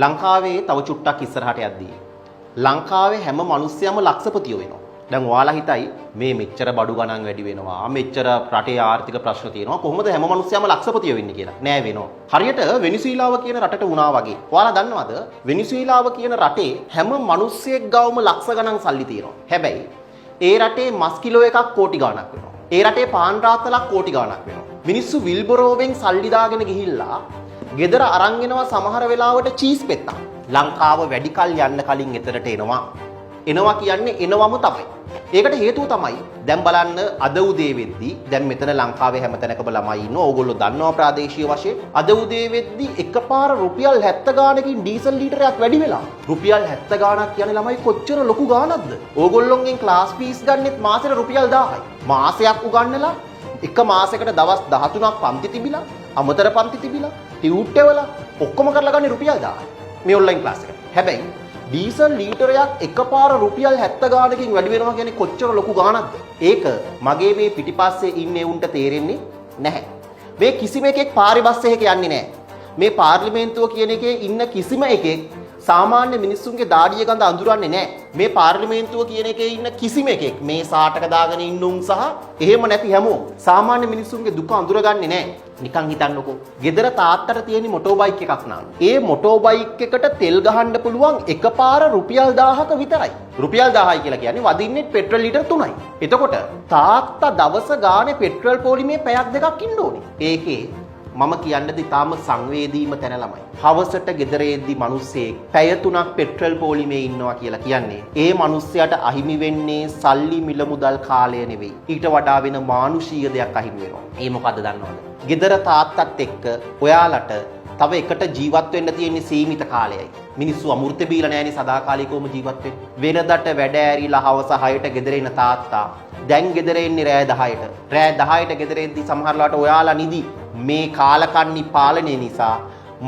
ලංකාවේ තව චුට්ටක් ඉස්සරහට යද්දී ලංකාවේ හැම මිනිස්සයම ලක්ෂපතියෝ වෙනවා. දැන් ඔයාලා හිතයි මේ මෙච්චර බඩු ගණන් වැඩි වෙනවා, මෙච්චර රටේ ආර්ථික ප්‍රශ්න තියෙනවා, කොහොමද හැම මිනිස්සයම ලක්ෂපතියෝ වෙන්නේ කියලා. නෑ වෙනවා. හරියට වෙනිසුලාව කියන රටට වුණා වගේ. ඔයාලා දන්නවද වෙනිසුලාව කියන රටේ හැම මිනිස්සෙක් ගාවම ලක්ෂ ගණන් සල්ලි තියෙනවා. හැබැයි ඒ රටේ මස් කිලෝ එකක් කෝටි ගණක් වෙනවා. ඒ රටේ පාන් රාත්තලක් කෝටි ගණක් වෙනවා. මිනිස්සු විල්බරෝවෙන් සල්ලි දාගෙන ගිහිල්ලා ගෙදර අරන් එනවා සමහර වෙලාවට චීස් පෙත්තක්. ලංකාව වැඩි කල් යන්න කලින් එතරට එනවා කියන්නේ එනවම තමයි. ඒකට හේතුව තමයි දැන් බලන්න අද උදේ වෙද්දී දැන් මෙතන ලංකාවේ හැමතැනකම ළමයි ඉන්නවා. ඕගොල්ලෝ දන්නවා ප්‍රාදේශීය වශයෙන් අද උදේ වෙද්දී එකපාර රුපියල් 70 ගානකින් ඩීසල් ලීටරයක් වැඩි වෙලා. රුපියල් 70 ගානක් කියන්නේ ළමයි කොච්චර ලොකු ගානක්ද? ඕගොල්ලොන්ගෙන් ක්ලාස් ෆීස් ගන්නෙත් මාසෙට රුපියල් 1000යි. මාසයක් උගන්නලා එක මාසයකට දවස් 13ක් පන්ති තිබිලා අමතර පන්ති තිබිලා ටියුට් එවලා ඔක්කොම කරලා ගන්නේ රුපියල් 1000යි. මේ ඔන්ලයින් ක්ලාස් එකට. හැබැයි ඩීසල් ලීටරයක් එකපාර රුපියල් 70 ගානකින් වැඩි වෙනවා කියන්නේ කොච්චර ලොකු ගානක්ද? ඒක මගේ මේ පිටිපස්සේ ඉන්නේ උන්ට තේරෙන්නේ නැහැ. මේ කිසිම එකෙක් පාරේ බස් එකක යන්නේ නැහැ. මේ පාර්ලිමේන්තුව කියන එකේ ඉන්න කිසිම එකෙක් සාමාන්‍ය මිනිස්සුන්ගේ දාඩිය ගඳ අඳුරන්නේ නැහැ. මේ පාර්ලිමේන්තුව කියන එකේ ඉන්න කිසිම එකෙක් මේ සාටක දාගෙන ඉන්න උන් සහ එහෙම නැති හැමෝම සාමාන්‍ය මිනිස්සුන්ගේ දුක අඳුරගන්නේ නැහැ. නිකන් හිතන්නකෝ. ගෙදර තාත්තට තියෙන මොටෝ බයික් එකක් නාන. ඒ මොටෝ බයික් එකට තෙල් ගහන්න පුළුවන් එකපාර රුපියල් 1000ක විතරයි. රුපියල් 1000යි කියලා කියන්නේ වදින්නේ පෙට්‍රල් ලීටර් 3යි. එතකොට තාත්තා දවස ගානේ පෙට්‍රල් පොලිමේ පැයක් දෙකක් ඉන්න ඕනේ. ඒකේ මම කියන්නද තාම සංවේදීම තැන ළමයි. හවසට ගෙදර එද්දි මිනිස්සෙක් පැය 3ක් පෙට්‍රල් පොලිමේ ඉන්නවා කියලා කියන්නේ ඒ මිනිස්සයාට අහිමි වෙන්නේ සල්ලි මිල මුදල් කාලය නෙවෙයි. ඊට වඩා වෙන මානුෂීය දෙයක් අහිමි වෙනවා. ඒ මොකද්ද දන්නවද? ගෙදර තාත්තත් එක්ක ඔයාලට තව එකට ජීවත් වෙන්න තියෙන සීමිත කාලයයි. මිනිස්සු අමෘත බීලා නැහැනේ සදාකාලිකවම ජීවත් වෙන්නේ. වෙනදට වැඩ ඇරිලා හවස 6ට ගෙදර එන තාත්තා දැන් ගෙදර එන්නේ රෑ 10ට. රෑ 10ට ගෙදර එද්දි සමහරලාට ඔයාලා නිදි. මේ කාලකන්ණි පාලනය නිසා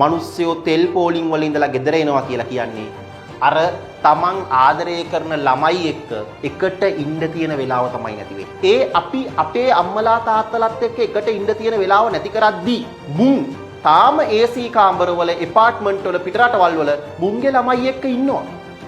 මිනිස්සුયો තෙල් පෝලිං වල ඉඳලා ගෙදර එනවා කියලා කියන්නේ අර තමන් ආදරය කරන ළමයි එක්ක එකට ඉන්න තියෙන වෙලාව තමයි නැති වෙන්නේ. ඒ අපි අපේ අම්මලා තාත්තලාත් එක්ක එකට ඉන්න තියෙන වෙලාව නැති කරද්දී මුන් තාම AC කාමරවල එපාර්ට්මන්ට් වල පිටරටවල් වල මුන්ගේ ළමයි එක්ක ඉන්නවා.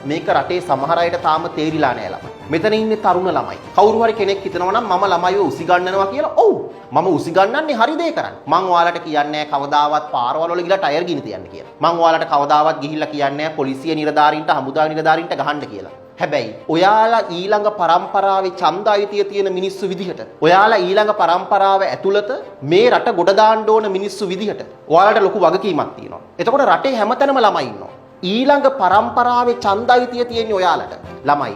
මේක රටේ සමහර අයට තාම තේරිලා නැහැ ළමයි. මෙතන ඉන්නේ තරුණ ළමයි. කවුරු හරි කෙනෙක් හිතනවා නම් මම ළමයිව උසිගන්නනවා කියලා. ඔව්. මම උසිගන්නන්නේ හරි දේ කරන්නේ. මං ඔයාලට කියන්නේ නැහැ කවදාවත් පාරවල් වල ගිහලා ටයර් ගිනි තියන්න කියලා. මං ඔයාලට කවදාවත් ගිහිල්ලා කියන්නේ නැහැ පොලිසිය නිලධාරීන්ට හමුදා නිලධාරීන්ට ගහන්න කියලා. හැබැයි ඔයාලා ඊළඟ පරම්පරාවේ ඡන්ද අයිතිය තියෙන මිනිස්සු විදිහට ඔයාලා ඊළඟ පරම්පරාව ඇතුළත මේ රට ගොඩ දාන්න ඕන මිනිස්සු විදිහට ඔයාලට ලොකු වගකීමක් තියෙනවා. එතකොට රටේ හැමතැනම ළමයි ඉන්නවා. ඊළඟ පරම්පරාවේ ඡන්ද අයිතිය තියෙන ඔයාලට ළමයි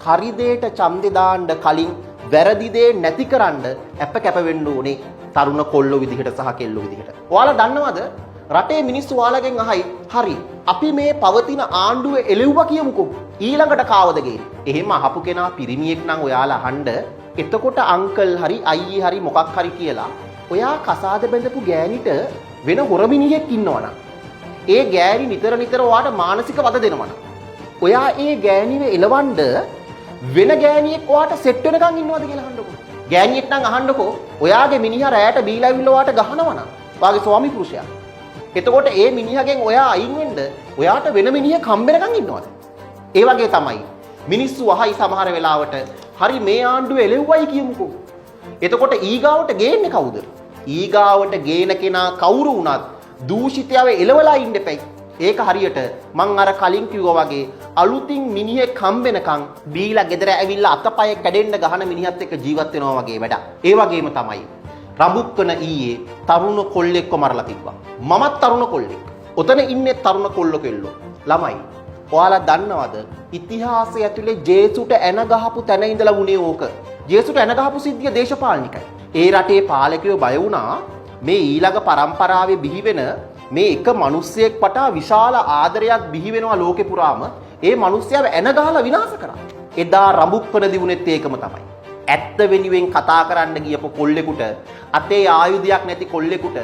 හරි දෙයට ඡන්දේ දාන්න කලින් වැරදි දේ නැති කරන්න අප කැප වෙන්න ඕනේ තරුණ කොල්ලෝ විදිහට සහ කෙල්ලෝ විදිහට. ඔයාලා දන්නවද රටේ මිනිස්සු ඔයාලගෙන් අහයි හරි අපි මේ පවතින ආණ්ඩුව එළෙව්වා කියමුකෝ ඊළඟට කාවද ගේන්නේ. එහෙම අහපු කෙනා පිරිමියෙක් නම් ඔයාලා අහන්න එතකොට අංකල් හරි අයියේ හරි මොකක් හරි කියලා ඔයා කසාද බැඳපු ගෑණිට වෙන හොරමිනිහෙක් ඉන්නවනම් ඒ ගෑණි නිතර නිතර ඔයාට මානසික වද දෙනවනම් ඔයා ඒ ගෑණිව එලවන්න වෙන ගෑණියෙක් ඔයාට සෙට් වෙනකන් ඉන්නවද කියලා අහන්නකෝ. ගෑණියෙක් නම් අහන්නකෝ ඔයාගේ මිනිහා රැයට බීලා ඇවිල්ලා ඔයාට ගහනවනම් ඔයාගේ ස්වාමි පුරුෂයා. එතකොට ඒ මිනිහගෙන් ඔයා අයින් වෙන්න ඔයාට වෙන මිනිහෙක් හම්බෙනකන් ඉන්නවද? ඒ වගේ තමයි මිනිස්සු අහයි සමහර වෙලාවට හරි මේ ආණ්ඩුව එලෙව්වයි කියමුකෝ. එතකොට ඊගාවට ගේන්නේ කවුද? ඊගාවට ගේන කෙනා කවුරු වුණත් දූෂිතයව එලවලා ඉන්න එපයි. ඒක හරියට මං අර කලින් කිව්වා වගේ අලුතින් මිනිහෙක් හම්බෙනකන් බීලා ගෙදර ඇවිල්ලා අතපය කැඩෙන්න ගහන මිනිහත් එක්ක ජීවත් වෙනවා වගේ වැඩක්. ඒ වගේම තමයි රඹුක්කන ඊයේ තරුණ කොල්ලෙක්ව මරලා තිබ්බා. මමත් තරුණ කොල්ලෙක්. ඔතන ඉන්නේ තරුණ කොල්ලෝ කෙල්ලෝ. ළමයි. ඔයාලා දන්නවද ඉතිහාසය ඇතුලේ ජේසුට එන ගහපු තැන ඉඳලා වුණේ ඕක. ජේසුට එන ගහපු සිද්ධිය දේශපාලනිකයි. ඒ රටේ පාලකයෝ බය වුණා මේ ඊළඟ පරම්පරාවේ බිහි වෙන මේ එක මිනිස්සෙක් පටා විශාල ආදරයක් බිහි වෙනවා ලෝකේ පුරාම. ඒ මිනිස්සයාව එන ගහලා විනාශ කරා. එදා රඹුක්කන දිනුනෙත් ඒකම තමයි. ඇත්ත වෙනුවෙන් කතා කරන්න ගියපු කොල්ලෙකුට අතේ ආයුධයක් නැති කොල්ලෙකුට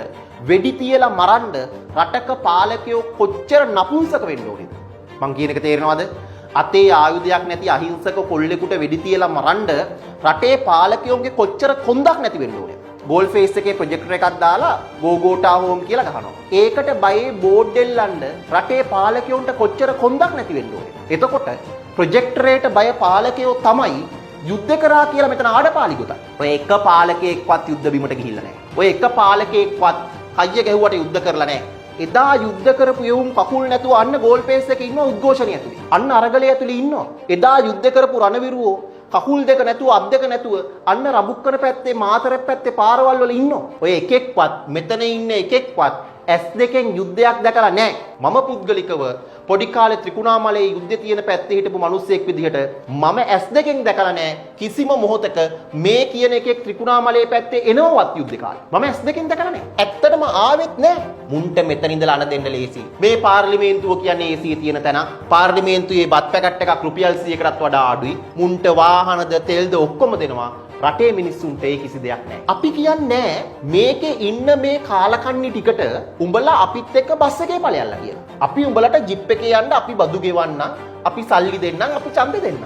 වෙඩි තියලා මරන්න රටක පාලකයෝ කොච්චර නපුංසක වෙන්න ඕනේද? මං කියන එක තේරෙනවද? අතේ ආයුධයක් නැති අහිංසක කොල්ලෙකුට වෙඩි තියලා මරන්න රටේ පාලකයෝගේ කොච්චර කොන්දක් නැති වෙන්න ඕනේද? ගෝල් ෆේස් එකේ ප්‍රොජෙක්ටර් එකක් දාලා ගෝගෝටා හෝම් කියලා ගහනවා. ඒකට බයේ බෝඩ් දෙල්ලන්න රටේ පාලකයන්ට කොච්චර කොන්දක් නැති වෙන්න ඕනේ. එතකොට ප්‍රොජෙක්ටරේට බය පාලකයෝ තමයි යුද්ධ කරා කියලා මෙතන ආඩපාලි ගොතයි. ඔය එක පාලකයෙක්වත් යුද්ධ බිමට ගිහිල්ලා නැහැ. ඔය එක පාලකයෙක්වත් කයිය ගැහුවට යුද්ධ කරලා නැහැ. එදා යුද්ධ කරපු යවුන් කකුල් නැතුව අන්න ගෝල් ෆේස් එකේ ඉන්නවා උද්ඝෝෂණය ඇතුලේ. අන්න අරගලේ ඇතුලේ ඉන්නවා. එදා යුද්ධ කරපු රණවිරුවෝ කකුල් දෙක නැතුව අත් දෙක නැතුව අන්න රබුක්කන පැත්තේ මාතර පැත්තේ පාරවල් වල ඉන්නවා. ඔය එකෙක්වත් මෙතන ඉන්න එකෙක්වත් S2 යුද්ධයක් දැකලා නැහැ. මම පුද්ගලිකව පොඩි කාලේ ත්‍රිකුණාමලයේ යුද්ධය තියෙන පැත්තේ හිටපු මිනිස්සෙක් විදිහට මම S2 දැකලා නැහැ කිසිම මොහොතක මේ කියන එකෙක් ත්‍රිකුණාමලයේ පැත්තේ එනවවත් යුද්ධ කාලේ. මම S2 දැකලා නැහැ. ඇත්තටම ආවෙත් නැහැ. මුන්ට මෙතන ඉඳලා අණ දෙන්න ලේසි. මේ පාර්ලිමේන්තුව කියන්නේ AC තියෙන තැන. පාර්ලිමේන්තුවේ බත් පැකට් එකක් රුපියල් 100කටත් වඩා අඩුයි. මුන්ට වාහනද තෙල්ද ඔක්කොම දෙනවා. රටේ මිනිස්සුන්ට ඒ කිසි දෙයක් නැහැ. අපි කියන්නේ මේකේ ඉන්න මේ කාලකන්ණි ටිකට උඹලා අපිත් එක්ක බස් එකේ ඵලයල්ලා කියලා. අපි උඹලට ජිප් එකේ යන්න අපි බදු ගෙවන්න, අපි සල්ලි දෙන්නම්, අපි ඡන්දෙ දෙන්නම්.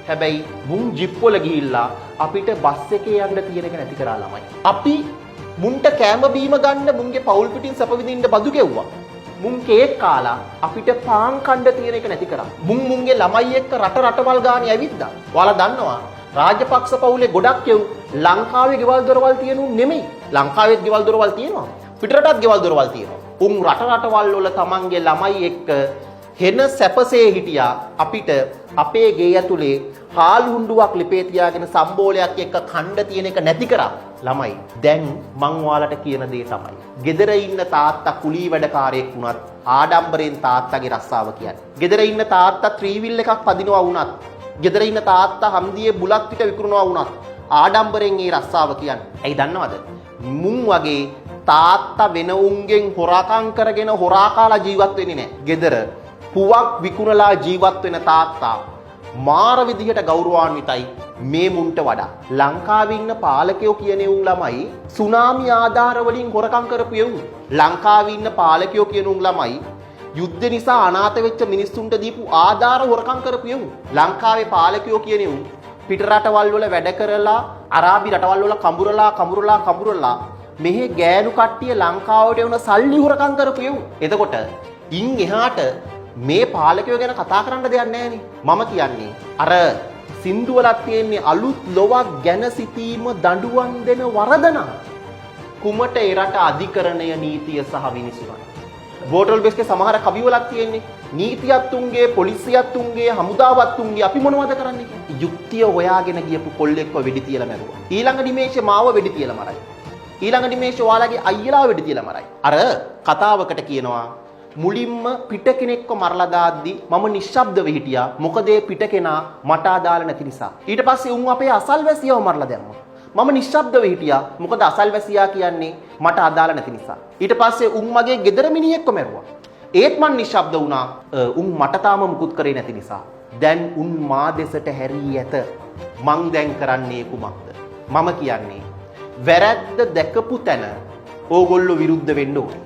හැබැයි මුන් ජිප් වල ගිහිල්ලා අපිට බස් එකේ යන්න තියෙන එක නැති කරා ළමයි. අපි මුන්ට කෑම බීම ගන්න මුන්ගේ පවුල් පිටින් සැප විඳින්න බදු ගෙව්වා. මුන් කේක් කාලා අපිට පාන් කන්න තියෙන එක නැති කරා. මුන්ගේ ළමයි එක්ක රටවල් ගානේ ඇවිද්දා. ඔයාලා දන්නවා රාජපක්ෂ පවුලේ ගොඩක් කෙව් ලංකාවේ ගෙවල් දොරවල් තියෙනු නෙමෙයි. ලංකාවේත් ගෙවල් දොරවල් තියෙනවා. පිටරටත් ගෙවල් දොරවල් තියෙනවා. උන් රටවල් වල තමන්ගේ ළමයි එක්ක හෙන සැපසේ හිටියා. අපිට අපේ ගේ ඇතුලේ හාල් හුණ්ඩුවක් ලිපේ තියාගෙන සම්බෝලයක් එක්ක කණ්ඩ තියෙන එක නැති කරා ළමයි. දැන් මං ඔයාලට කියන දේ තමයි. ගෙදර ඉන්න තාත්තා කුලී වැඩකාරයෙක් වුණත් ආඩම්බරෙන් තාත්තගේ රස්සාව කියන්නේ. ගෙදර ඉන්න තාත්තා ත්‍රිවිල් එකක් පදිනවා වුණත් ගෙදර ඉන්න තාත්තා හන්දියේ බුලත් පිට විකුණනවා වුණත් ආඩම්බරෙන් ඒ රස්සාව කියන්නේ. ඇයි දන්නවද? මුන් වගේ තාත්තා වෙන උන්ගෙන් හොරකම් කරගෙන හොරා කාලා ජීවත් වෙන්නේ නැහැ. ගෙදර පුවක් විකුණලා ජීවත් වෙන තාත්තා මාර විදිහට ගෞරවාන්විතයි මේ මුන්ට වඩා. ලංකාවේ ඉන්න පාලකයෝ කියන උන් ළමයි සුනාමි ආධාර වලින් හොරකම් කරපු උන්. ලංකාවේ ඉන්න පාලකයෝ කියන උන් ළමයි යුද්ධ නිසා අනාථ වෙච්ච මිනිස්සුන්ට දීපු ආධාර හොරකම් කරපු යමු. ලංකාවේ පාලකයෝ කියන්නේ උන් පිට රටවල් වල වැඩ කරලා අරාබි රටවල් වල කඹුරලා මෙහි ගෑනු කට්ටිය ලංකාවට එවන සල්ලි හොරකම් කරපු යමු. එතකොට ඉන් එහාට මේ පාලකයෝ ගැන කතා කරන්න දෙයක් නැහැනේ. මම කියන්නේ අර සින්දුවලක් තියෙන්නේ අලුත් ලොවක් ගැන සිටීම දඬුවම් දෙන වරදන. කුමට ඒ රට අධිකරණය නීතිය සහ විනිසුරයි. බෝටල් බෙස්ගේ සමහර කවිවලක් තියෙන්නේ නීතියත් උන්ගේ පොලිසියත් උන්ගේ හමුදාවත් උන්ගේ අපි මොනවද කරන්නේ කියලා. යුක්තිය හොයාගෙන ගියපු කොල්ලෙක්ව වෙඩි තියලා මැරුවා. ඊළඟ නිමේෂේ මාව වෙඩි තියලා මරයි. ඊළඟ නිමේෂේ ඔයාලගේ අයියලා වෙඩි තියලා මරයි. අර කතාවකට කියනවා මුලින්ම පිට කෙනෙක්ව මරලා දාද්දි මම නිශ්ශබ්දව හිටියා. මොකද ඒ පිට කෙනා මට අදාළ නැති නිසා. ඊට පස්සේ උන් අපේ අසල්වැසියව මරලා දැම්මා. මම නිශ්ශබ්දව හිටියා. මොකද අසල්වැසියා කියන්නේ මට අදාළ නැති නිසා. ඊට පස්සේ උන් මගේ ගෙදර මිනිහෙක්ව මැරුවා. ඒත් මං නිශ්ශබ්ද වුණා. උන් මට තාම මුකුත් කරේ නැති නිසා. දැන් උන් මා දෙසට හැරී ඇත. මං දැන් කරන්නේ කුමක්ද? මම කියන්නේ වැරැද්ද දැකපු තැන ඕගොල්ලෝ විරුද්ධ වෙන්න ඕනේ.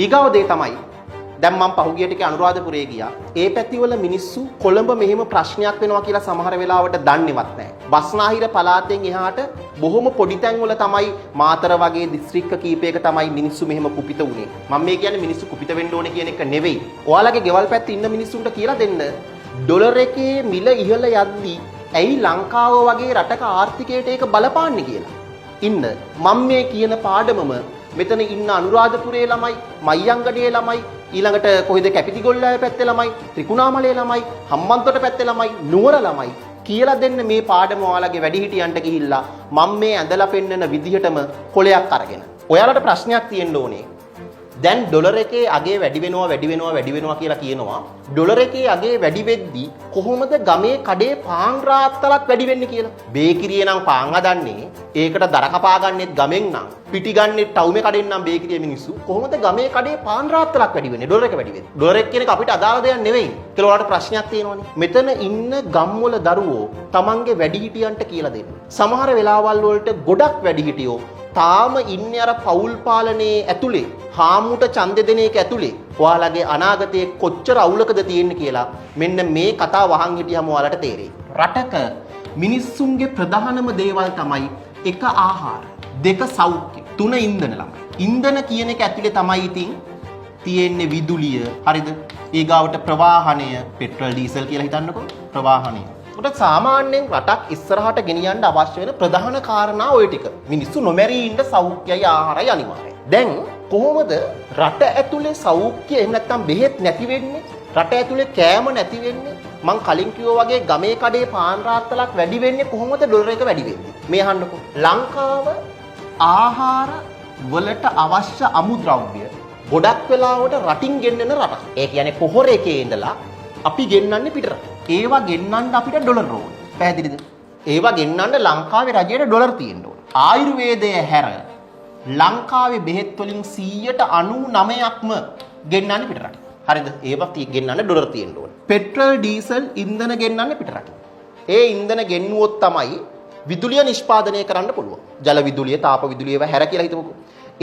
ඊගව දේ තමයි දැන් මම පහුගිය ටිකේ අනුරාධපුරේ ගියා. ඒ පැතිවල මිනිස්සු කොළඹ මෙහෙම ප්‍රශ්නයක් වෙනවා කියලා සමහර වෙලාවට දන්නේවත් නැහැ. බස්නාහිර පළාතෙන් එහාට බොහොම පොඩි තැන්වල තමයි මාතර වගේ දිස්ත්‍රික්ක කීපයක තමයි මිනිස්සු මෙහෙම කුපිත වුනේ. මම මේ කියන්නේ මිනිස්සු කුපිත වෙන්න ඕනේ කියන එක නෙවෙයි. ඔයාලගේ ගෙවල් පැත්තේ ඉන්න මිනිස්සුන්ට කියලා දෙන්න. ඩොලර් එකේ මිල ඉහළ යද්දී ඇයි ලංකාව වගේ රටක ආර්ථිකයට ඒක බලපාන්නේ කියලා. ඉන්න මම මේ කියන පාඩමම මෙතන ඉන්න අනුරාධපුරේ ළමයි, මයියංගඩේ ළමයි, ඊළඟට කොහෙද කැපිටිගොල්ලෑ පැත්තේ ළමයි, ත්‍රිකුණාමලයේ ළමයි, හම්බන්තොට පැත්තේ ළමයි, නුවර ළමයි කියලා දෙන්න මේ පාඩම ඔයාලගේ වැඩිහිටියන්ට ගිහිල්ලා මම මේ ඇඳලා පෙන්නන විදිහටම කොලයක් අරගෙන. ඔයාලට ප්‍රශ්නයක් තියෙන්න ඕනේ. දැන් ඩොලර් එකේ අගේ වැඩි වෙනවා කියලා කියනවා. ඩොලර් එකේ අගේ වැඩි වෙද්දී කොහොමද ගමේ කඩේ පාන් රාත්තලක් වැඩි වෙන්නේ කියලා? බේකිරියේ නම් පාන් හදන්නේ ඒකට දර කපා ගන්නෙත් ගමෙන් නම් පිටි ගන්නෙත් ටවුමේ කඩෙන් නම් බේකිරියේ මිනිස්සු කොහොමද ගමේ කඩේ පාන් රාත්තලක් වැඩි වෙන්නේ ඩොලර් එක වැඩි වෙද්දී? ඩොලර් එක කියන එක අපිට අදාළ දෙයක් නෙවෙයි කියලා ඔයාලට ප්‍රශ්නයක් තියෙනවනේ. මෙතන ඉන්න ගම්වල දරුවෝ තමන්ගේ වැඩිහිටියන්ට කියලා දෙන්න. සමහර වෙලාවල් වලට ගොඩක් වැඩිහිටියෝ තාම ඉන්නේ අර පෞල් පාලනයේ ඇතුලේ හාමුට ඡන්දෙ දෙන එක ඇතුලේ ඔයාලගේ අනාගතයේ කොච්චර අවුලකද තියෙන්නේ කියලා මෙන්න මේ කතාව වහන් හිටියම ඔයාලට තේරෙයි. රටක මිනිස්සුන්ගේ ප්‍රධානම දේවල් තමයි එක ආහාර. දෙක සෞඛ්‍ය, තුන ඉන්ධන ළමයි. ඉන්ධන කියන එක ඇතුලේ තමයි ඉතින් තියෙන්නේ විදුලිය. හරිද? ඊගාවට ප්‍රවාහනය, පෙට්‍රල් ඩීසල් කියලා හිතන්නකෝ. ප්‍රවාහනය. උට සාමාන්‍යයෙන් රටක් ඉස්සරහට ගෙනියන්න අවශ්‍ය වෙන ප්‍රධාන කාරණා ওই ටික. මිනිස්සු නොමැරී ඉන්න සෞඛ්‍යයි ආහාරයි අනිවාර්යයි. දැන් කොහොමද රට ඇතුලේ සෞඛ්‍ය එහෙම නැත්නම් බෙහෙත් නැති වෙන්නේ? රට ඇතුලේ කෑම නැති වෙන්නේ? මං කලින් කිව්වා වගේ ගමේ කඩේ පාන් රාත්තලක් වැඩි වෙන්නේ කොහොමද ඩොලර් එක වැඩි වෙන්නේ? මේ අහන්නකෝ. ලංකාව ආහාර වලට අවශ්‍ය අමුද්‍රව්‍ය ගොඩක් වෙලාවට රටින් ගෙන්නන රටක්. ඒ කියන්නේ පොහොර එකේ ඉඳලා අපි ගෙන්නන්නේ පිටරට. ඒවා ගෙන්නන්න අපිට ඩොලර් ඕන. පැහැදිලිද? ඒවා ගෙන්නන්න ලංකාවේ රජයට ඩොලර් තියෙන්න ඕන. ආයුර්වේදය හැර ලංකාවේ බෙහෙත් වලින් 99%ක්ම ගෙන්නන්නේ පිටරට. හරිද? ඒවා ගෙන්නන්න ඩොලර් තියෙන්න ඕන. පෙට්‍රල් ඩීසල් ඉන්ධන ගෙන්නන්නේ පිටරට. ඒ ඉන්ධන ගෙන්නුවොත් තමයි විදුලිය නිෂ්පාදනය කරන්න පුළුවන්. ජල විදුලිය, තාප විදුලිය ඒවා හැර කියලා හිතමුකෝ.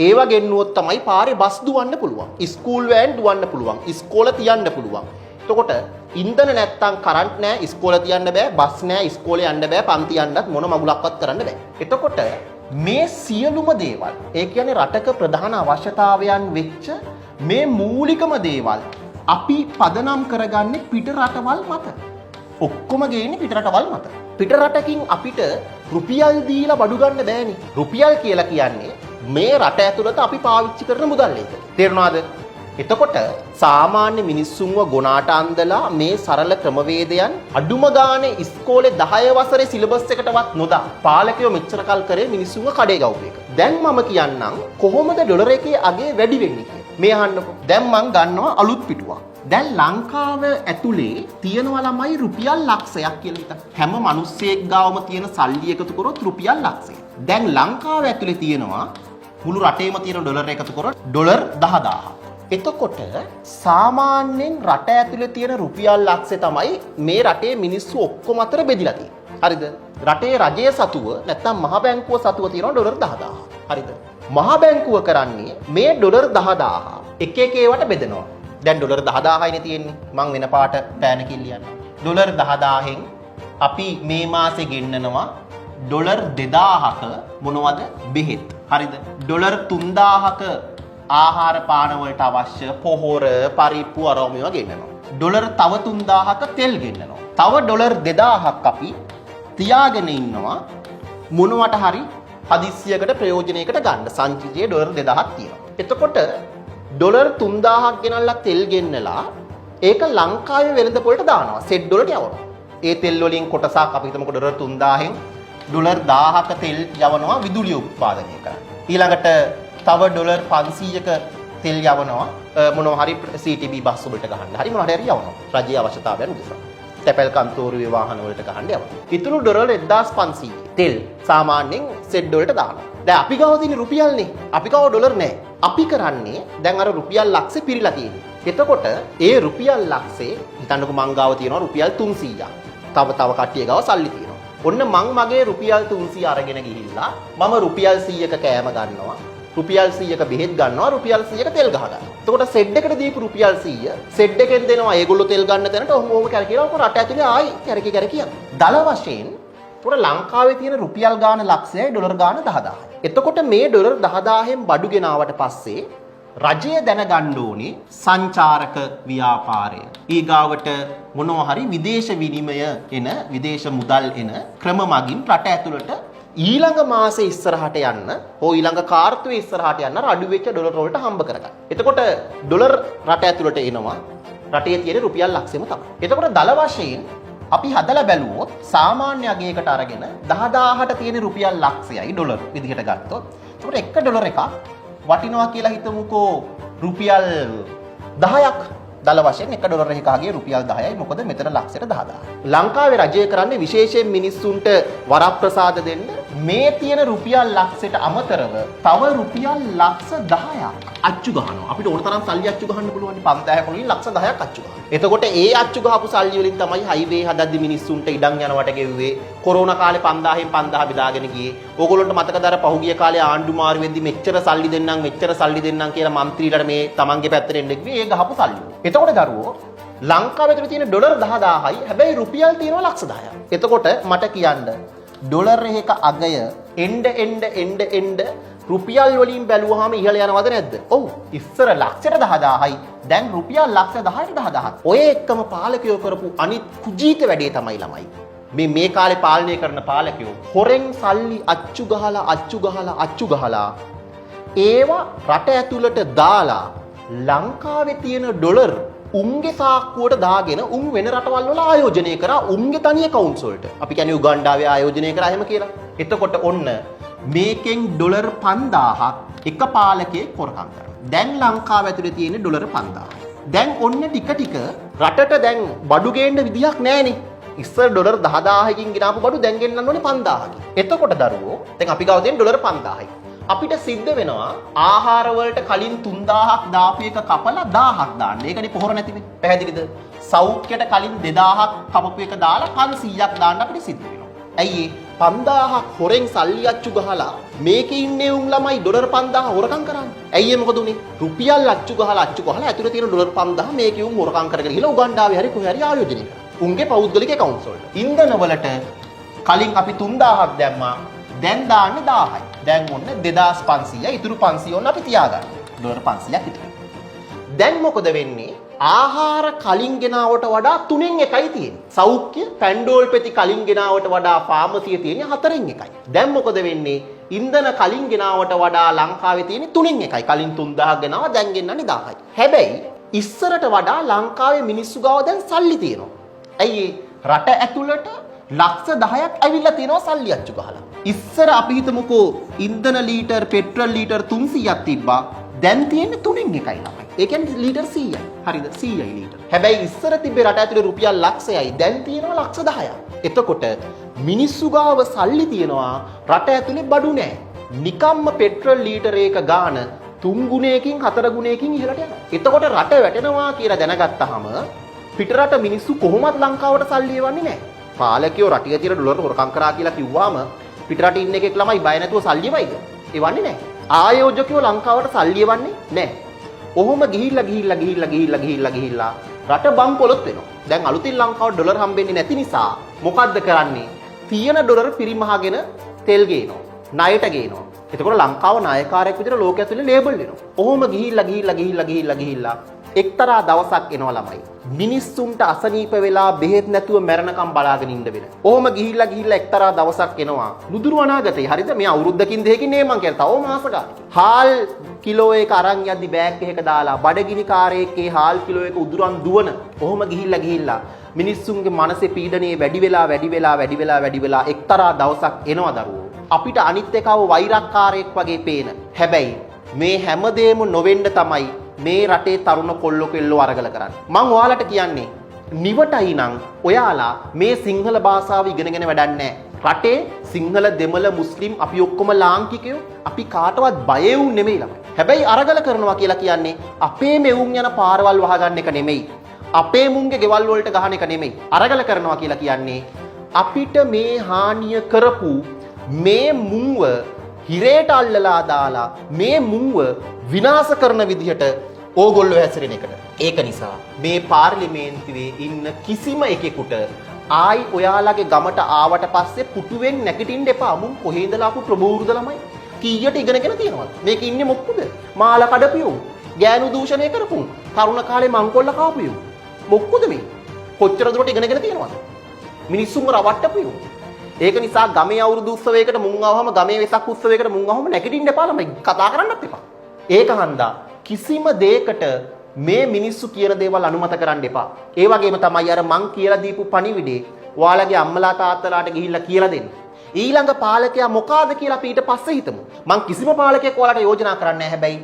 ඒවා ගෙන්නුවොත් තමයි පාරේ බස් දුවන්න පුළුවන්. ස්කූල් වෑන් දුවන්න පුළුවන්. ඉස්කෝල තියන්න පුළුවන්. එතකොට ඉන්ධන නැත්තම් කරන්ට් නැහැ, ඉස්කෝල තියන්න බෑ, බස් නැහැ, ඉස්කෝලේ යන්න බෑ, පන්ති යන්නත් මොන මගුලක්වත් කරන්න බෑ. එතකොට මේ සියලුම දේවල්, ඒ කියන්නේ රටක ප්‍රධාන අවශ්‍යතාවයන් වෙච්ච මේ මූලිකම දේවල් අපි පදනම් කරගන්නේ පිට රටවල් මත. ඔක්කොම ගේන්නේ පිට රටවල් මත. පිට රටකින් අපිට රුපියල් දීලා බඩු ගන්න බෑනේ. රුපියල් කියලා කියන්නේ මේ රට ඇතුළත අපි පාවිච්චි කරන මුදල් එක. තේරුණාද? එතකොට සාමාන්‍ය මිනිස්සුන්ව ගොනාට අන්දලා මේ සරල ක්‍රමවේදයන් අඩුම ගානේ ඉස්කෝලේ 10 වසරේ සිලබස් එකටවත් නොදා පාලකයෝ මෙච්චර කල් කරේ මිනිස්සුන්ව කඩේ ගවපු එක. දැන් මම කියන්නම් කොහොමද ඩොලර් එකේ අගේ වැඩි වෙන්නේ කියලා. මේ අහන්නකෝ. දැන් මං ගන්නවා අලුත් පිටුවක්. දැන් ලංකාව ඇතුලේ තියෙනවා ළමයි රුපියල් ලක්ෂයක් කියලා හිතන්න. හැම මිනිස්සෙක් ගාවම තියෙන සල්ලි එකතු කරොත් රුපියල් ලක්ෂයක්. දැන් ලංකාව ඇතුලේ තියෙනවා මුළු රටේම තියෙන ඩොලර් එකතු කරොත් ඩොලර් 10000ක්. එතකොට සාමාන්‍යයෙන් රට ඇතුලේ තියෙන රුපියල් ලක්ෂය තමයි මේ රටේ මිනිස්සු ඔක්කොම අතර බෙදිලා තියෙන්නේ. හරිද? රටේ රජයේ සතුව නැත්නම් මහ බැංකුව සතුව තියෙනවා ඩොලර් 10000. හරිද? මහ බැංකුව කරන්නේ මේ ඩොලර් 10000 එක එක ඒවට බෙදනවා. දැන් ඩොලර් 10000යිනේ තියෙන්නේ. මං වෙන පාට පෑන කිල්ලියන්න. ඩොලර් 10000න් අපි මේ මාසේ ගෙන්නනවා ඩොලර් 2000ක මොනවද? බෙහෙත්. හරිද? ඩොලර් 3000ක ආහාර පාන වලට අවශ්‍ය පොහොර, පරිප්පු අරම ඒවා ගෙන්නනවා. ඩොලර් තව 3000ක තෙල් ගෙන්නනවා. තව ඩොලර් 2000ක් අපි තියාගෙන ඉන්නවා මොනවට හරි හදිස්සියකට ප්‍රයෝජනයකට ගන්න. සංචිතයේ ඩොලර් 2000ක් තියෙනවා. එතකොට ඩොලර් 3000ක් ගෙනල්ලා තෙල් ගෙන්නලා ඒක ලංකාවේ වෙළඳ පොලට දානවා. සෙට් වලට යවනවා. ඒ තෙල් වලින් කොටසක් අපි හිතමුකෝ ඩොලර් 3000න් ඩොලර් 1000ක තෙල් යවනවා විදුලිය උත්පාදනය කරන්න. ඊළඟට තව ඩොලර් 500ක තෙල් යවනවා මොනවා හරි CTB බස් වලට ගහන්න. හරි මොනවා හරි යවනවා. රජයේ අවශ්‍යතාවයන් උදෙසා. තැපැල් කන්තෝරුවේ වාහන වලට ගහන්න යවනවා. ඊතුරු ඩොලර් 1500 තෙල් සාමාන්‍යයෙන් සෙට් වලට දානවා. දැන් අපි ගාව තියෙන රුපියල්නේ. අපි ගාව ඩොලර් නැහැ. අපි කරන්නේ දැන් අර රුපියල් ලක්ෂේ පිරීලා තියෙන්නේ. එතකොට ඒ රුපියල් ලක්ෂේ හිතන්නකෝ මං ගාව තියෙනවා රුපියල් 300ක්. තව කට්ටිය ගාව සල්ලි තියෙනවා. ඔන්න මං මගේ රුපියල් 300 අරගෙන ගිහිල්ලා මම රුපියල් 100ක කෑම ගන්නවා. රුපියල් 100ක බෙහෙත් ගන්නවා. රුපියල් 100ක තෙල් ගහ ගන්නවා. එතකොට සෙඩ් එකට දීපු රුපියල් 100 සෙඩ් එකෙන් දෙනවා ඒගොල්ලෝ තෙල් ගන්න තැනට ඔහොම කැරකිලා රට ඇතුලේ ආයි කැරකි යනවා. දල වශයෙන් උඩ ලංකාවේ තියෙන රුපියල් ගාන ලක්ෂයයි ඩොලර් ගාන 10000යි. එතකොට මේ ඩොලර් 10000න් බඩු ගෙනාවට පස්සේ රජය දැනගන්න ඕනේ සංචාරක ව්‍යාපාරය. ඊගාවට මොනවා හරි විදේශ විනිමය එන විදේශ මුදල් එන ක්‍රම මගින් රට ඇතුළට ඊළඟ මාසේ ඉස්සරහට යන්න හෝ ඊළඟ කාර්තුවේ ඉස්සරහට යන්න අඩු වෙච්ච ඩොලර් වලට හම්බ කරගන්න. එතකොට ඩොලර් රට ඇතුළට එනවා රටේ තියෙන රුපියල් ලක්ෂෙම තමයි. එතකොට දල වශයෙන් අපි හදලා බැලුවොත් සාමාන්‍ය අගයකට අරගෙන 10000ට තියෙන රුපියල් ලක්ෂයයි ඩොලර් විදිහට ගත්තොත් එතකොට එක ඩොලර් එකක් වටිනවා කියලා හිතමුකෝ රුපියල් 10ක්. දල වශයෙන් එක ඩොලර් එකකගේ රුපියල් 10යි. මොකද මෙතන ලක්ෂයට 10000. ලංකාවේ රජය කරන්නේ විශේෂයෙන් මිනිස්සුන්ට වරප්‍රසාද දෙන්න මේ තියෙන රුපියල් ලක්ෂයට අමතරව තව රුපියල් ලක්ෂ 10ක් අච්චු ගහනවා. අපිට ඕන තරම් සල්ලි අච්චු ගහන්න පුළුවන්. 5000 වලින් ලක්ෂ 10ක් අච්චු ගහනවා. එතකොට ඒ අච්චු ගහපු සල්ලි වලින් තමයි හයිවේ හදද්දි මිනිස්සුන්ට ඉඩම් යනවට ගෙව්වේ. කොරෝනා කාලේ 5000න් 5000 බෙදාගෙන ගියේ. ඕගොල්ලොන්ට මතකද අර පහුගිය කාලේ ආණ්ඩු මාරු වෙද්දි මෙච්චර සල්ලි දෙන්නම් මෙච්චර සල්ලි දෙන්නම් කියලා മന്ത്രിලට මේ තමන්ගේ පැත්තට එන්න ගියේ. ඒ ගහපු සල්ලි. එතකොට දරුවෝ ලංකාවේ තියෙන ඩොලර් 10000යි හැබැයි රුපියල් තියෙනවා ලක්ෂ 10ක්. එතකොට මට කියන්න ඩොලර් එකක අගය එන්න රුපියල් වලින් බැලුවාම ඉහළ යනවද නැද්ද? ඔව්. ඉස්සර ලක්ෂයට 10000යි දැන් රුපියල් ලක්ෂ 10ට 10000ක්. ඔය එක්කම පාලකයෝ කරපු අනිත් කුජීත වැඩේ තමයි ළමයි. මේ කාලේ පාලනය කරන පාලකයෝ හොරෙන් සල්ලි අච්චු ගහලා ඒවා රට ඇතුළට දාලා ලංකාවේ තියෙන ඩොලර් උන්ගේ සාක්කුවට දාගෙන උන් වෙන රටවල් වල ආයෝජනය කරා උන්ගේ තනි accounts වලට. අපි කියන්නේ උගන්ඩාවේ ආයෝජනය කරා එහෙම කියලා. එතකොට ඔන්න මේකෙන් ඩොලර් 5000ක් එක පාලකයෙක් හොරකම් කරනවා. දැන් ලංකාව ඇතුලේ තියෙන ඩොලර් 5000. දැන් ඔන්න ටික රටට දැන් බඩු ගේන්න විදියක් නැහැනේ. ඉස්සර ඩොලර් 10000කින් ගෙනාපු බඩු දැන් ගෙන්නන්න ඕනේ 5000කින්. එතකොට දරුවෝ දැන් අපි ගාව තියෙන ඩොලර් 5000යි. අපිට සිද්ධ වෙනවා ආහාර වලට කලින් 3000ක් දාපු එක කපලා 1000ක් දාන්න. ඒකනේ පොහොර නැතිනේ. පැහැදිලිද? සෞඛ්‍යයට කලින් 2000ක් කපපු එක දාලා 500ක් දාන්න අපිට සිද්ධ වෙනවා. ඇයි 5000ක් හොරෙන් සල්ලි අච්චු ගහලා මේකේ ඉන්නේ උන් ළමයි ඩොලර් 5000 හොරකම් කරන්නේ. ඇයි ඒ මොකද උනේ? රුපියල් අච්චු ගහලා ඇතුලේ තියෙන ඩොලර් 5000 මේකේ උන් හොරකම් කරගෙන ගිහලා උගන්ඩාවේ හරි කොහේ හරි ආයෝජනය කරා. උන්ගේ පෞද්ගලික accounts වලට. ඉන්ධන වලට කලින් අපි 3000ක් දැම්මා. දැන් දාන්නේ 1000යි. දැන් ඔන්න 2500යි. ඉතුරු 500 ඔන්න අපි තියාගන්න. ඩොලර් 500ක් විතරයි. දැන් මොකද වෙන්නේ? ආහාර කලින් ගෙනාවට වඩා 3න් 1යි තියෙන්නේ. සෞඛ්‍ය පැන්ඩෝල් පෙති කලින් ගෙනාවට වඩා ෆාමසිය තියෙන්නේ 4න් 1යි. දැන් මොකද වෙන්නේ? ඉන්ධන කලින් ගෙනාවට වඩා ලංකාවේ තියෙන්නේ 3න් 1යි. කලින් 3000ක් ගෙනාවා දැන් ගෙන්නන්නේ 1000යි. හැබැයි ඉස්සරට වඩා ලංකාවේ මිනිස්සු ගාව දැන් සල්ලි තියෙනවා. ඇයි රට ඇතුළට ලක්ෂ 10ක් ඇවිල්ලා තියෙනවා සල්ලි අච්චු ගහලා. ඉස්සර අපි හිතමුකෝ ඉන්ධන ලීටර් පෙට්‍රල් ලීටර් 300ක් තිබ්බා. දැන් තියෙන්නේ 3න් 1යි ළමයි. ඒ කියන්නේ ලීටර් 100යි. හරිද? 100යි ලීටර්. හැබැයි ඉස්සර තිබ්බේ රට ඇතුලේ රුපියල් ලක්ෂයයි. දැන් තියෙනවා ලක්ෂ 10ක්. එතකොට මිනිස්සු ගාව සල්ලි තියෙනවා රට ඇතුලේ බඩු නැහැ. නිකම්ම පෙට්‍රල් ලීටර් එක ගාන 3 ගුණයකින් 4 ගුණයකින් ඉහළට යනවා. එතකොට රට වැටෙනවා කියලා දැනගත්තාම පිටරට මිනිස්සු කොහොමත් ලංකාවට සල්ලි එවන්නේ නැහැ. පාලකයෝ රටිය තියෙන ඩොලර් හොරකම් කරා කියලා කිව්වාම පිටරට ඉන්න එකෙක් ළමයි බය නැතුව සල්ලි එවයිද? එවන්නේ නැහැ. ආයෝජකයෝ ලංකාවට සල්ලි එවන්නේ නැහැ. ඔහොම ගිහිල්ලා රට බම් පොලොත් වෙනවා. දැන් අලුතින් ලංකාවට ඩොලර් හම්බෙන්නේ නැති නිසා මොකද්ද කරන්නේ? තියෙන ඩොලර් පිරිමහගෙන තෙල් ගේනවා. ණයට ගේනවා. එතකොට ලංකාව ණයකාරයෙක් විදිහට ලෝකයේ ඇතුලේ ලේබල් වෙනවා. ඔහොම ගිහිල්ලා එක්තරා දවසක් එනවා ළමයි. මිනිස්සුන්ට අසනීප වෙලා බෙහෙත් නැතුව මැරෙනකම් බලාගෙන ඉන්න වෙන. ඔහොම ගිහිල්ලා එක්තරා දවසක් එනවා. නුදුරු අනාගතේ හරිද? මේ අවුරුද්දකින් දෙකකින් නේ මං කියලා. තව මාස ගානක්. හාල් කිලෝ එක අරන් යද්දි බෑග් එකක දාලා බඩගිනි කාරයෙක්ගේ හාල් කිලෝ එක උදුරන් දුවන. ඔහොම ගිහිල්ලා මිනිස්සුන්ගේ මනසේ පීඩනයේ වැඩි වෙලා එක්තරා දවසක් එනවා දරුවෝ. අපිට අනිත් එකව වෛරක්කාරයෙක් වගේ පේන. හැබැයි මේ හැමදේම නොවෙන්න තමයි මේ රටේ තරුණ කොල්ලෝ කෙල්ලෝ අරගල කරන්නේ. මං ඔයාලට කියන්නේ නිවටයි නම් ඔයාලා මේ සිංහල භාෂාව ඉගෙනගෙන වැඩක් නැහැ. රටේ සිංහල දෙමළ මුස්ලිම් අපි ඔක්කොම ලාංකිකයෝ අපි කාටවත් බය වුන් නෙමෙයි ළමයි. හැබැයි අරගල කරනවා කියලා කියන්නේ අපේ මෙවුන් යන පාරවල් වහගන්න එක නෙමෙයි. අපේ මුන්ගේ ගෙවල් වලට ගහන එක නෙමෙයි. අරගල කරනවා කියලා කියන්නේ අපිට මේ හානිය කරපු මේ මුන්ව හිරේට අල්ලලා දාලා මේ මුන්ව විනාශ කරන විදිහට ඕගොල්ලෝ හැසිරෙන එකට. ඒක නිසා මේ පාර්ලිමේන්තුවේ ඉන්න කිසිම එකෙකුට ආයි ඔයාලගේ ගමට ආවට පස්සේ පුටුවෙන් නැගිටින්න එපා. මුන් කොහේ ඉඳලා ආපු ප්‍රබෝරුද ළමයි? කීයට ඉගෙනගෙන තියෙනවද? මේක ඉන්නේ මොක්කුද? මාල කඩපියෝ, ගෑනු දූෂණය කරපුන්, තරුණ කාලේ මංකොල්ල කාපියෝ. මොක්කුද මේ? කොච්චර දුරට ඉගෙනගෙන තියෙනවද? මිනිස්සුන්ව රවට්ටපියෝ. ඒක නිසා ගමේ අවුරුදු උත්සවයකට මුන් ආවම ගමේ වෙසක් උත්සවයකට මුන් ආවම නැගිටින්න එපා ළමයි. කතා කරන්නත් එපා. ඒක හන්දා කිසිම දෙයකට මේ මිනිස්සු කියන දේවල් අනුමත කරන්න එපා. ඒ වගේම තමයි අර මං කියලා දීපු පණිවිඩේ ඔයාලගේ අම්මලා තාත්තලාට ගිහිල්ලා කියලා දෙන්න. ඊළඟ පාලකයා මොකාද කියලා අපි ඊට පස්සේ හිතමු. මං කිසිම පාලකයෙක් ඔයාලට යෝජනා කරන්නේ නැහැ. හැබැයි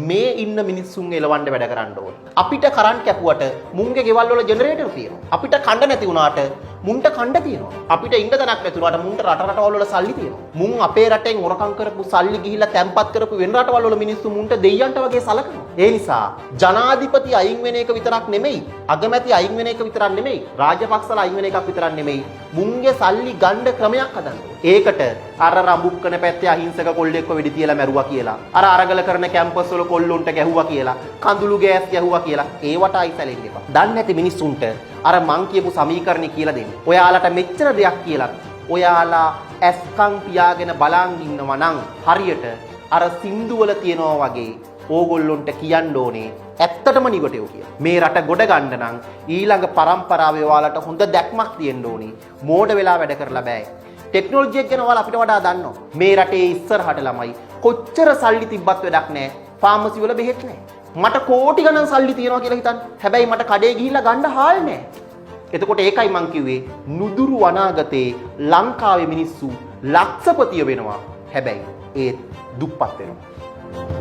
මේ ඉන්න මිනිස්සුන් එලවන්න වැඩ කරන්න ඕනේ. අපිට කරන්ට් කැපුවට මුන්ගේ ගෙවල් වල ජෙනරේටර් තියෙනවා. අපිට කණ්ඩ නැති වුණාට මුන්ට කණ්ඩ තියෙනවා. අපිට ඉන්න තැනක් නැති වුණාට මුන්ට රටවල් වල සල්ලි තියෙනවා. මුන් අපේ රටෙන් හොරකම් කරපු සල්ලි ගිහිල්ලා තැම්පත් කරපු වෙන රටවල් වල මිනිස්සු මුන්ට දෙයියන්ට වගේ සලකනවා. ඒ නිසා ජනාධිපති අයින් වෙන එක විතරක් නෙමෙයි, අගමැති අයින් වෙන එක විතරක් නෙමෙයි, රාජපක්ෂලා අයින් වෙන එකක් විතරක් නෙමෙයි, මුන්ගේ සල්ලි ගන්න ක්‍රමයක් හදන්න ඕනේ. ඒකට අර රඹුක්කන පැත්තේ අහිංසක කොල්ලෙක්ව වෙඩි තියලා මැරුවා කියලා, අර අරගල කරන කැම්පස් වල කොල්ලොන්ට ගැහුවා කියලා, කඳුළු ගෑස් ගැහුවා කියලා ඒවට අයි සැලෙන්න එපා. දන්නේ නැති මිනිස්සුන්ට අර මං කියපු සමීකරණේ කියලා දෙන්න. ඔයාලට මෙච්චර දෙයක් කියලා ඔයාලා ඇස්කම් පියාගෙන බලන් ඉන්නවා නම් හරියට අර සින්දුවල තියනවා වගේ ඕගොල්ලොන්ට කියන්න ඕනේ ඇත්තටම නිවටයෝ කියලා. මේ රට ගොඩ ගන්න නම් ඊළඟ පරම්පරාවේ ඔයාලට හොඳ දැක්මක් තියෙන්න ඕනේ. මෝඩ වෙලා වැඩ කරලා බෑ. ටෙක්නොලොජි එක ගැන ඔයාලා අපිට වඩා දන්නවා. මේ රටේ ඉස්සරහට ළමයි කොච්චර සල්ලි තිබ්බත් වැඩක් නැහැ. ෆාමසි වල බෙහෙත් නැහැ. මට කෝටි ගණන් සල්ලි තියනවා කියලා හිතන්න. හැබැයි මට කඩේ ගිහිල්ලා ගන්න හාල් නැහැ. එතකොට ඒකයි මං කිව්වේ නුදුරු අනාගතේ ලංකාවේ මිනිස්සු ලක්ෂපතිය වෙනවා. හැබැයි ඒත් දුප්පත් වෙනවා.